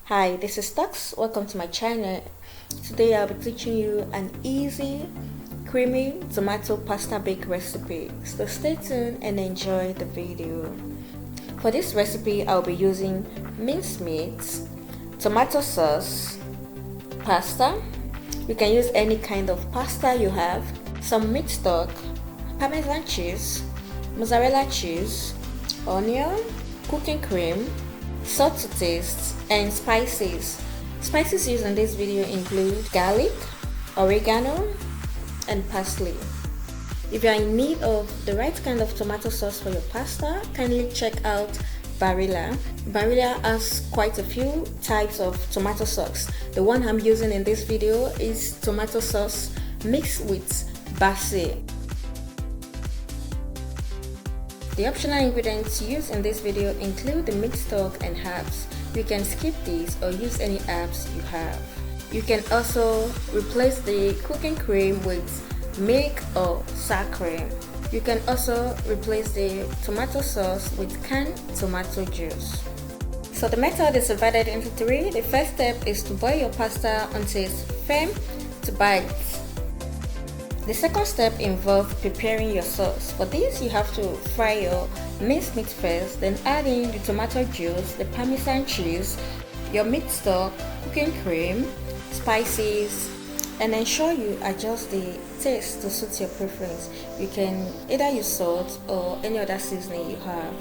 Hi, this is Tux. Welcome to my channel. Today I'll be teaching you an easy, creamy tomato pasta bake recipe. So stay tuned and enjoy the video. For this recipe, I'll be using minced meat, tomato sauce, pasta. You can use any kind of pasta you have, some meat stock, Parmesan cheese, Mozzarella cheese, onion, cooking cream, salt to taste, and spices. Spices used in this video include garlic, oregano, and parsley. If you are in need of the right kind of tomato sauce for your pasta, kindly check out Barilla. Barilla has quite a few types of tomato sauce. The one I'm using in this video is tomato sauce mixed with basil. The optional ingredients used in this video include the meat stock and herbs. You can skip these or use any herbs you have. You can also replace the cooking cream with milk or sour cream. You can also replace the tomato sauce with canned tomato juice. So the method is divided into three. The first step is to boil your pasta until it's firm to bite. The second step involves preparing your sauce. For this, you have to fry your minced meat first, then add in the tomato juice, the Parmesan cheese, your meat stock, cooking cream, spices, and ensure you adjust the taste to suit your preference. You can either use salt or any other seasoning you have.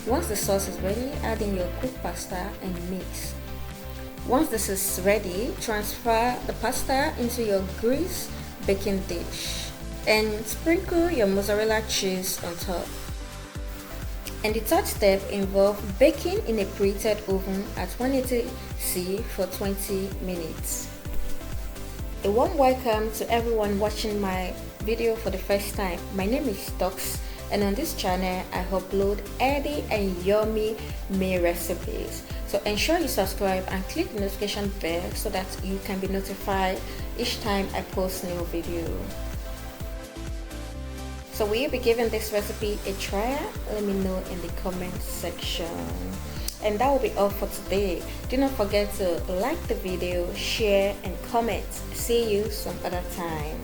Once the sauce is ready, add in your cooked pasta and mix. Once this is ready, transfer the pasta into your greased baking dish and sprinkle your mozzarella cheese on top. And the third step involves baking in a preheated oven at 180°C for 20 minutes. A warm welcome to everyone watching my video for the first time. My name is Tux, and on this channel I upload healthy and yummy meal recipes. So ensure you subscribe and click the notification bell so that you can be notified each time I post new video. So will you be giving this recipe a try? Let me know in the comment section. And that will be all for today. Do not forget to like the video, share and comment. See you some other time.